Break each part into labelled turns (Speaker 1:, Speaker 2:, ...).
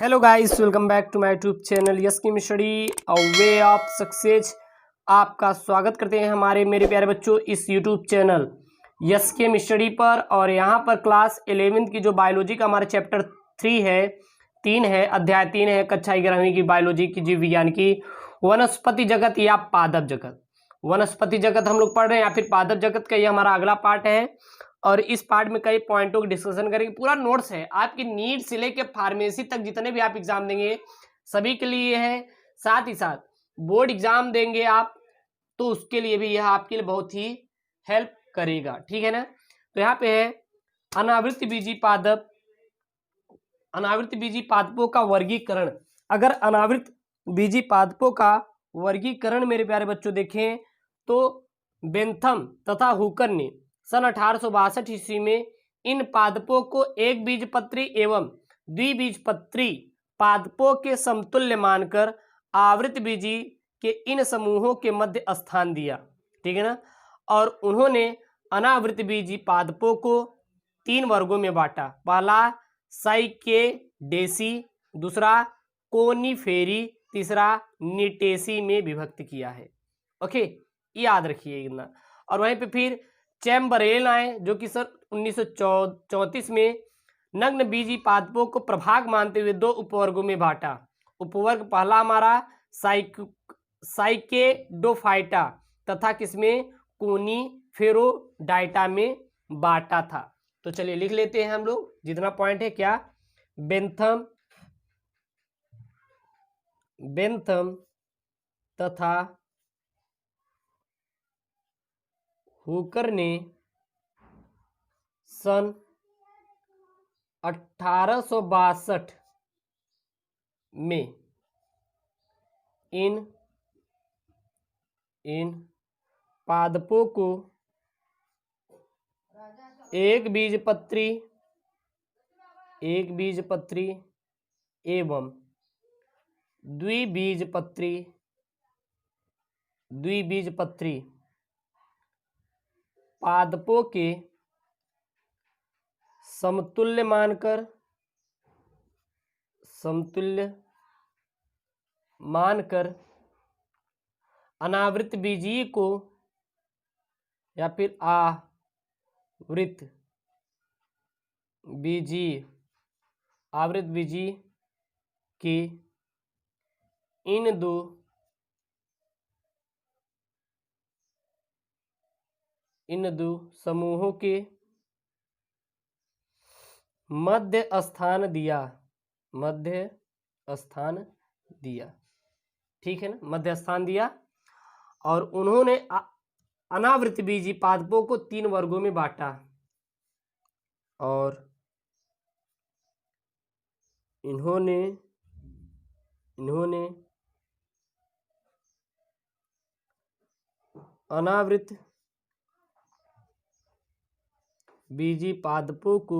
Speaker 1: Hello guys, welcome back to my YouTube channel yes chemistry study a way of success. आपका स्वागत करते हैं हमारे मेरे प्यारे बच्चों इस YouTube channel yes chemistry study पर। और यहाँ पर क्लास 11वीं की जो बायोलॉजी का हमारा चैप्टर 3 है, 3 है, अध्याय 3 है, कक्षा 11वीं की बायोलॉजी की जीव विज्ञान की वनस्पति जगत या पादप जगत। वनस्पति जगत हम लोग पढ़ रहे हैं या फिर पादप जगत का ये हमारा अगला पार्ट है। और इस पार्ट में कई पॉइंटों की डिस्कशन करेंगे। पूरा नोट्स है आपकी नीट से लेके फार्मेसी तक, जितने भी आप एग्जाम देंगे सभी के लिए है। साथ ही साथ बोर्ड एग्जाम देंगे आप तो उसके लिए भी यह आपके लिए बहुत ही हेल्प करेगा, ठीक है ना। तो यहाँ पे है अनावृत बीजी पादप, अनावृत बीजी पादपों का वर्गीकरण। अगर अनावृत बीजी पादपों का वर्गीकरण मेरे प्यारे बच्चों देखें तो बेंथम तथा हुकर ने सन 1862 ईस्वी में इन पादपों को एक बीजपत्री एवं द्विबीजपत्री पादपों के समतुल्य मानकर आवृत बीजी के इन समूहों के मध्य स्थान दिया, ठीक है ना। और उन्होंने अनावृत बीजी पादपों को 3 वर्गों में बांटा। पहला साइकेडेसी, दूसरा कोनिफेरी, तीसरा निटेसी में विभक्त किया है। ओके, याद रखिए इतना। और वहीं पे फिर चैम्बरेल आए जो कि सर 1934 में नग्न बीजी पादपों को प्रभाग मानते हुए 2 उपवर्गों में बांटा। उपवर्ग पहला हमारा साइकेडोफाइटा तथा किसमें कोनिफेरोडाइटा में बांटा था। तो चलिए लिख लेते हैं हम लोग जितना पॉइंट है। क्या बेंथम तथा हुकर ने सन 1862 में इन पादपों को एक बीजपत्री एवं द्विबीजपत्री पादपों के समतुल्य मानकर अनावृत बीजी को या फिर आवृत बीजी के इन दो समूहों के मध्य स्थान दिया, ठीक है ना, मध्य स्थान दिया। और उन्होंने अनावृत बीजी पादपों को 3 वर्गों में बांटा। और इन्होंने अनावृत बीजी पादपों को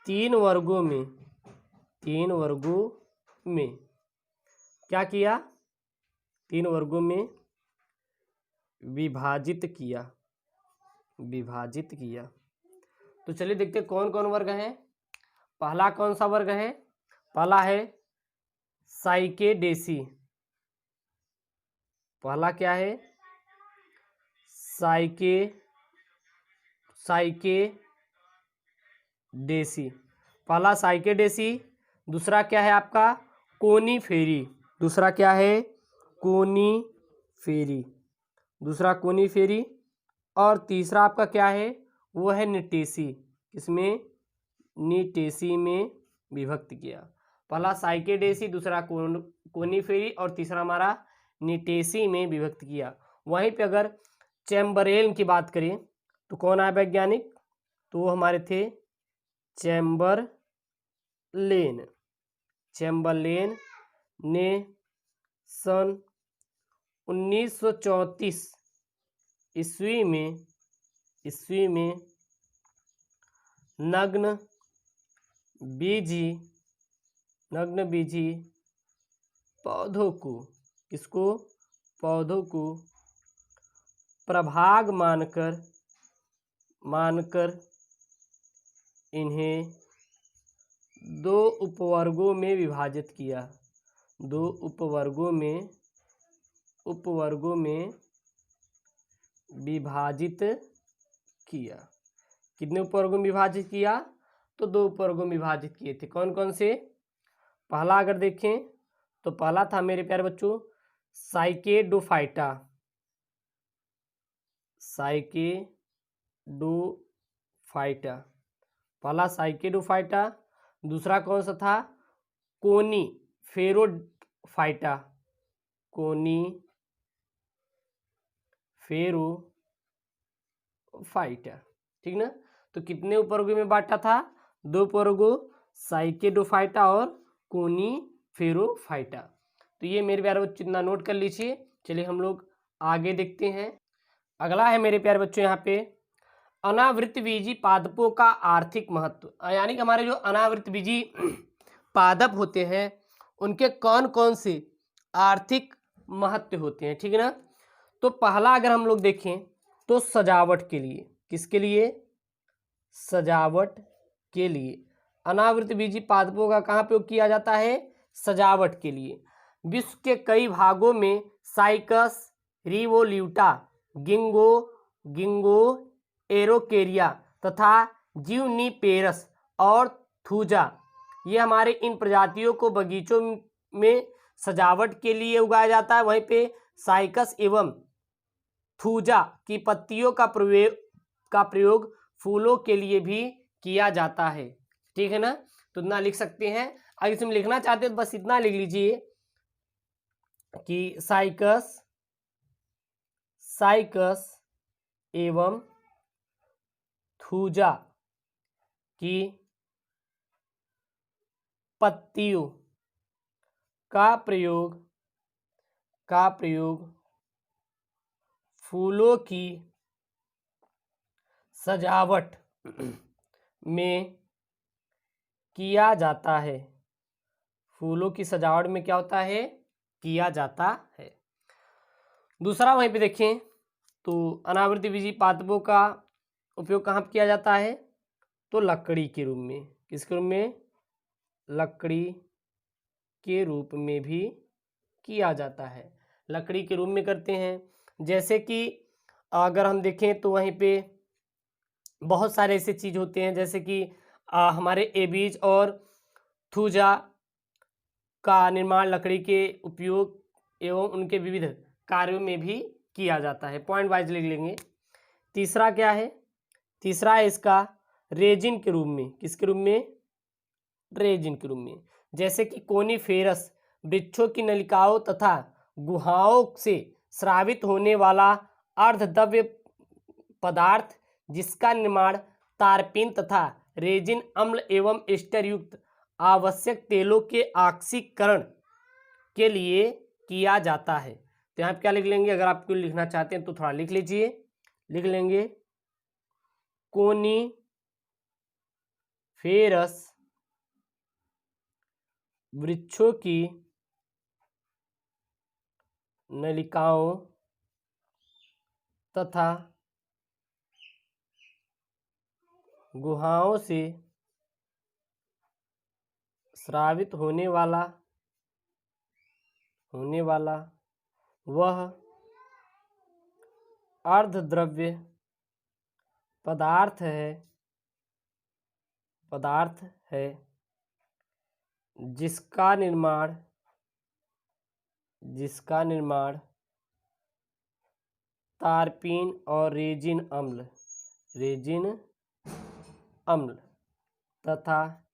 Speaker 1: 3 वर्गों में क्या किया? 3 वर्गों में विभाजित किया। तो चलिए देखते हैं कौन कौन वर्ग है। पहला कौन सा वर्ग है? पहला है साइकेडेसी। पहला क्या है? साइकेडेसी। पहला साइकेडेसी। दूसरा क्या है आपका? कोनिफेरी। दूसरा क्या है? कोनिफेरी। और तीसरा आपका क्या है? वो है निटेसी। किसमें? निटेसी में विभक्त किया। पहला साइकेडेसी, दूसरा कोनिफेरी और तीसरा हमारा निटेसी में विभक्त किया। वहीं पे अगर चैम्बरेल की बात करें तो कौन आया वैज्ञानिक? तो वो हमारे थे चैम्बरलेन ने सन 1934 ईस्वी में नग्न बीजी पौधों को प्रभाग मानकर इन्हें दो उपवर्गों में विभाजित किया, दो उपवर्गों में विभाजित किया। कितने उपवर्गों में विभाजित किया? तो दो उपवर्गों में विभाजित किए थे। कौन कौन से? पहला अगर देखें तो पहला था मेरे प्यारे बच्चों साइकेडोफाइटा, साइकेडोफाइटा, पहला साइकेडोफाइटा। दूसरा कौन सा था? कोनीफेरोफाइटा, कोनीफेरोफाइटा। ठीक ना? तो कितने उपवर्गों में बांटा था? दो उपवर्गों, साइकेडोफाइटा और कोनीफेरोफाइटा। तो ये मेरे प्यारे बच्चों इतना नोट कर लीजिए। चलिए हम लोग आगे देखते हैं। अगला है मेरे प्यारे बच्चों यहाँ पे अनावृतबीजी पादपों का आर्थिक महत्व, यानी कि हमारे जो अनावृतबीजी पादप होते हैं उनके कौन कौन से आर्थिक महत्व होते हैं। ठीक है ना? तो पहला अगर हम लोग देखें तो सजावट के लिए, किसके लिए? सजावट के लिए अनावृतबीजी पादपों का कहाँ प्रयोग किया जाता है? सजावट के लिए। विश्व के कई भागों में साइकस, रिवोल्यूटा, गिंगो एरोकेरिया तथा ज्यूनिपेरस और थूजा, ये हमारे इन प्रजातियों को बगीचों में सजावट के लिए उगाया जाता है। वहीं पे साइकस एवं थूजा की पत्तियों का प्रयोग फूलों के लिए भी किया जाता है। ठीक है ना? तो इतना लिख सकते हैं। अगर इसमें लिखना चाहते हो तो बस इतना लिख लीजिए कि साइकस एवं थूजा की पत्तियों का प्रयोग फूलों की सजावट में किया जाता है। फूलों की सजावट में क्या होता है? किया जाता है। दूसरा वहीं पे देखें तो अनावृतबीजी पादपों का उपयोग कहाँ किया जाता है? तो लकड़ी के रूप में। किसके रूप में? लकड़ी के रूप में भी किया जाता है। लकड़ी के रूप में करते हैं। जैसे कि अगर हम देखें तो वहीं पे बहुत सारे ऐसे चीज होते हैं, जैसे कि हमारे एबीज और थूजा का निर्माण लकड़ी के उपयोग एवं उनके विविध कार्यों में भी किया जाता है। पॉइंट वाइज लिख लेंगे। तीसरा क्या है? तीसरा है इसका रेजिन के रूप में। किसके रूप में? रेजिन के रूप में। जैसे कि कोनीफेरस वृक्षों की नलिकाओं तथा गुहाओं से स्रावित होने वाला अर्धद्रव्य पदार्थ जिसका निर्माण तारपीन तथा रेजिन अम्ल एवं एस्टर युक्त आवश्यक तेलों के ऑक्सीकरण के लिए किया जाता है। तो यहाँ पे क्या लिख लेंगे? अगर आपको लिखना चाहते हैं तो थोड़ा लिख लीजिए। लिख लेंगे कोनीफेरस वृक्षों की नलिकाओं तथा गुहाओं से स्रावित होने वाला वह अर्धद्रव्य पदार्थ है जिसका निर्माण तारपीन और रेजिन अम्ल तथा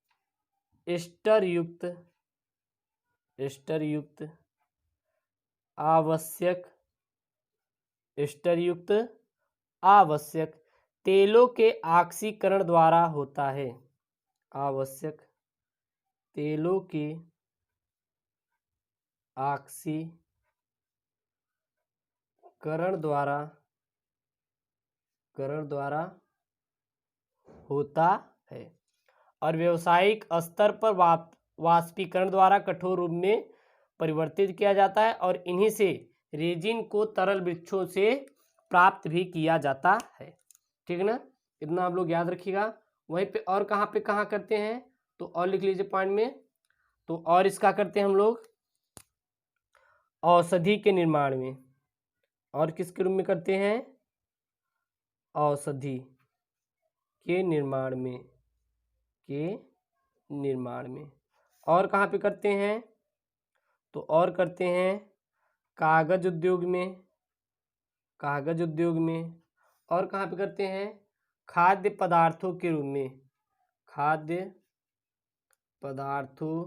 Speaker 1: एस्टर युक्त आवश्यक तेलों के ऑक्सीकरण द्वारा होता है। आवश्यक तेलों के ऑक्सीकरण द्वारा होता है और व्यावसायिक स्तर पर वाष्पीकरण द्वारा कठोर रूप में परिवर्तित किया जाता है और इन्हीं से रेजिन को तरल वृक्षों से प्राप्त भी किया जाता है। ठीक है ना? इतना आप लोग याद रखिएगा वहीं पे और कहाँ करते हैं, तो और लिख लीजिए पॉइंट में। तो और इसका करते हैं हम लोग औषधि के निर्माण में। और किसके रूप में करते हैं, औषधि के निर्माण में। और कहाँ पे करते हैं, तो और करते हैं कागज उद्योग में। और कहाँ पे करते हैं, खाद्य पदार्थों के रूप में। खाद्य पदार्थों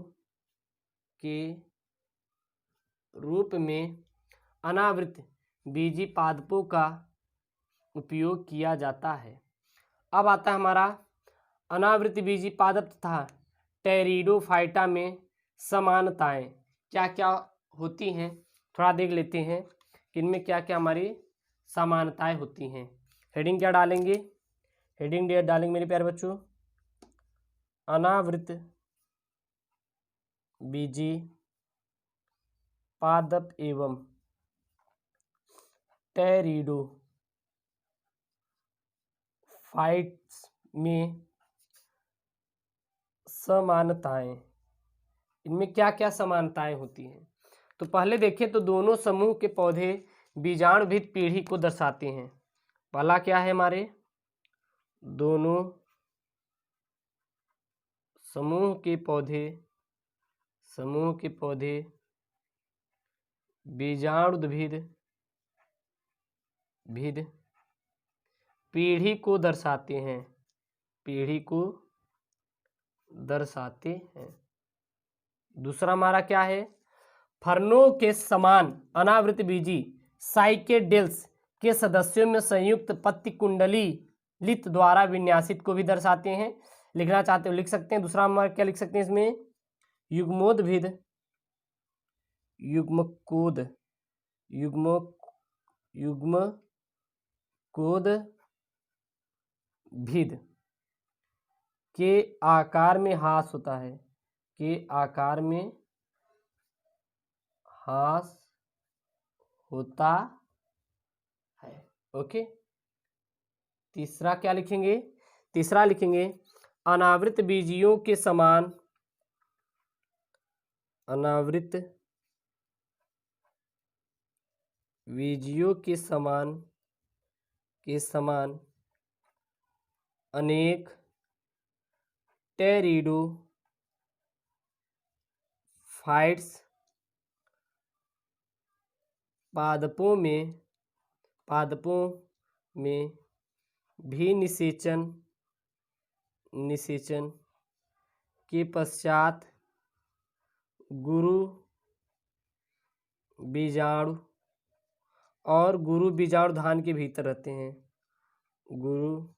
Speaker 1: के रूप में अनावृत बीजी पादपों का उपयोग किया जाता है। अब आता है हमारा अनावृत बीजी पादप तथा टेरिडोफाइटा में समानताएं क्या क्या होती हैं, थोड़ा देख लेते हैं कि इनमें क्या क्या हमारी समानताएं होती हैं। हेडिंग क्या डालेंगे, हेडिंग डालेंगे मेरे प्यारे बच्चों, अनावृत बीजी पादप एवं टेरिडोफाइट्स में समानताएं, इनमें क्या क्या समानताएं होती हैं। तो पहले देखें तो दोनों समूह के पौधे बीजाणुभित पीढ़ी को दर्शाते हैं। पहला क्या है हमारे, दोनों समूह के पौधे बीजाणुभिद पीढ़ी को दर्शाते हैं। दूसरा हमारा क्या है, फर्नों के समान अनावृत बीजी साइकेडेल्स के सदस्यों में संयुक्त पत्ती कुंडली लित द्वारा विन्यासित को भी दर्शाते हैं। लिखना चाहते हो लिख सकते हैं। दूसरा हमारा क्या लिख सकते हैं इसमें, युग्मकोद के आकार में हास होता है, ओके। तीसरा क्या लिखेंगे, तीसरा लिखेंगे अनावृत बीजियों के समान अनेक टेरिडोफाइट्स पादपों में भी निषेचन के पश्चात गुरु बीजाणु और गुरु बीजाणु धान के भीतर रहते हैं। गुरु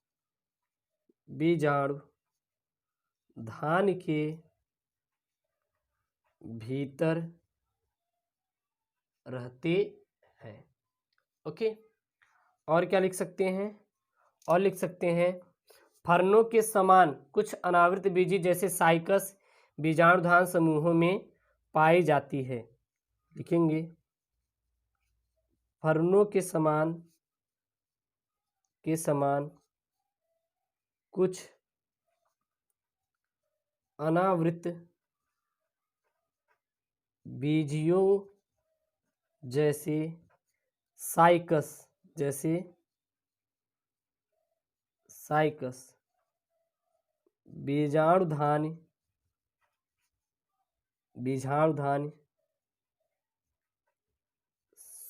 Speaker 1: बीजाणु धान के भीतर रहते हैं। ओके। और क्या लिख सकते हैं, और लिख सकते हैं फर्नों के समान कुछ अनावृत बीजी जैसे साइकस बीजाणुधान समूहों में पाई जाती है। लिखेंगे फर्नों के समान कुछ अनावृत बीजियों जैसे साइकस बीजाणुधान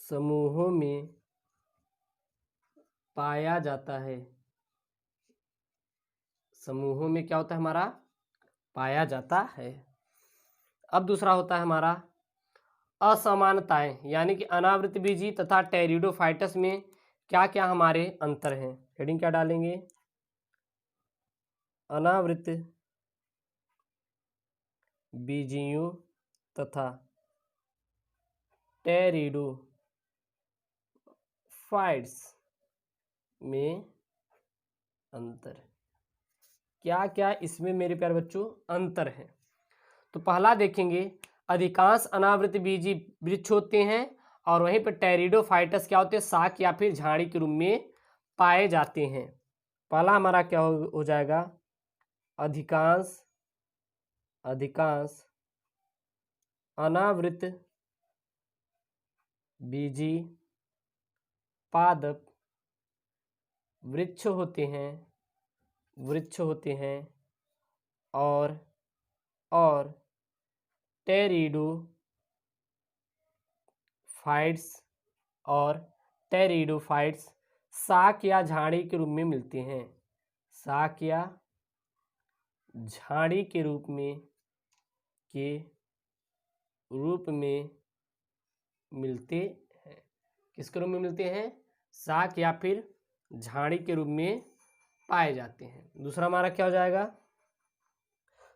Speaker 1: समूहों में पाया जाता है। समूहों में क्या होता है हमारा, पाया जाता है। अब दूसरा होता है हमारा असमानताएं, यानी कि अनावृत बीजी तथा टेरिडोफाइटस में क्या क्या हमारे अंतर हैं। हेडिंग क्या डालेंगे, अनावृत बीजियों तथा टेरिडोफाइट्स में अंतर, क्या क्या इसमें मेरे प्यारे बच्चों अंतर है। तो पहला देखेंगे, अधिकांश अनावृत बीजी वृक्ष होते हैं और वहीं पर टेरिडोफाइटस क्या होते हैं, शाक या फिर झाड़ी के रूप में पाए जाते हैं। पहला हमारा क्या हो जाएगा, अधिकांश अनावृत बीजी पादप वृक्ष होते हैं और टेरिडोफाइट्स शाक या झाड़ी के रूप में मिलते हैं। शाक या झाड़ी के रूप में मिलते हैं। किसके रूप में मिलते हैं? शाक या फिर झाड़ी के रूप में पाए जाते हैं। दूसरा हमारा क्या हो जाएगा?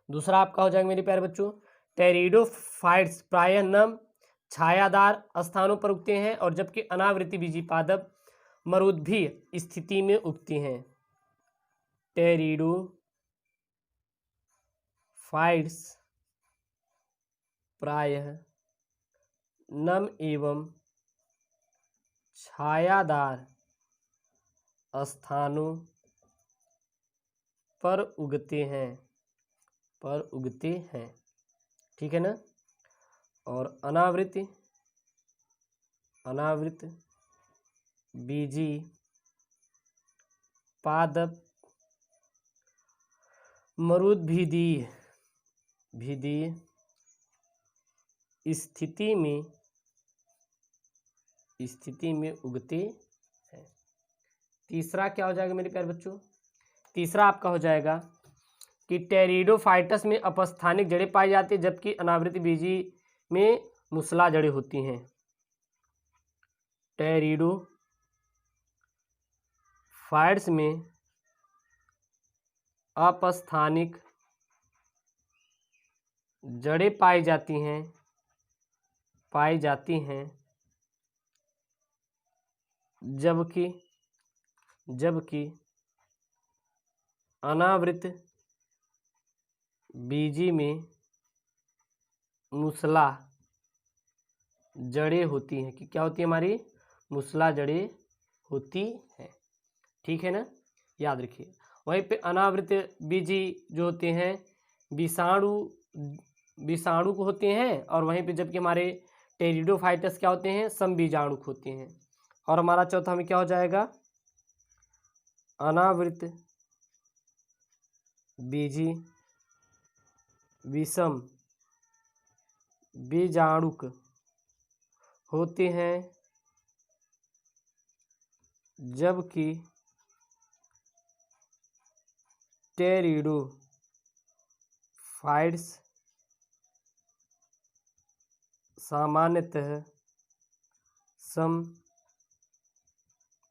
Speaker 1: दूसरा आपका हो जाएगा मेरे प्यारे बच्चों, टेरिडोफाइट्स प्रायः नम छायादार स्थानों पर उगते हैं और जबकि अनावृति बीजी पादप मरुद्भीय स्थिति में उगते हैं। टेरिडोफाइट्स प्रायः नम एवं छायादार स्थानों पर उगते हैं। ठीक है ना। और अनावृत बीजी पादप मरुद्भीय स्थिति में उगते हैं। तीसरा क्या हो जाएगा मेरे प्यारे बच्चों? तीसरा आपका हो जाएगा कि टेरिडोफाइट्स में अपस्थानिक जड़ें पाई जाती हैं जबकि अनावृत बीजी में मूसला जड़ें होती हैं। टेरिडोफाइट्स में अपस्थानिक जड़ें पाई जाती हैं जबकि अनावृत बीजी में मूसला जड़ें होती हैं। कि क्या होती है हमारी? मूसला जड़ें होती हैं। ठीक है ना, याद रखिए। वहीं पे अनावृत बीजी जो होते हैं विषाणु होते हैं और वहीं पे जबकि हमारे टेरिडोफाइट्स क्या होते हैं? समबीजाणुक होते हैं। और हमारा चौथा में क्या हो जाएगा? अनावृत बीजी विषम बीजाणुक होते हैं जबकि टेरिडोफाइट्स सामान्यतः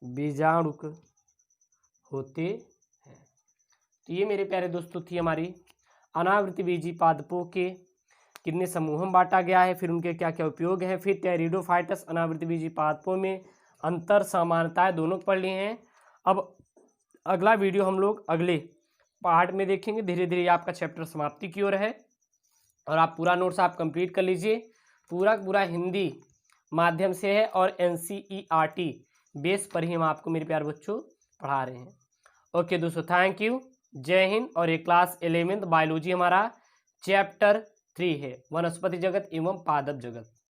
Speaker 1: समबीजाणुक होते हैं। तो ये मेरे प्यारे दोस्तों थी हमारी अनावृत बीजी पादपों के कितने समूह में बांटा गया है, फिर उनके क्या क्या उपयोग हैं, फिर टेरिडोफाइट्स अनावृत बीजी पादपों में अंतर समानताएं दोनों पढ़ लिए हैं। अब अगला वीडियो हम लोग अगले पार्ट में देखेंगे। धीरे धीरे आपका चैप्टर समाप्ति की ओर है और आप पूरा नोट्स आप कंप्लीट कर लीजिए। पूरा हिंदी माध्यम से है और NCERT बेस पर ही हम आपको मेरे प्यारे बच्चों पढ़ा रहे हैं। ओके दोस्तों, थैंक यू, जय हिंद। और ये क्लास 11th बायोलॉजी हमारा चैप्टर 3 है, वनस्पति जगत एवं पादप जगत।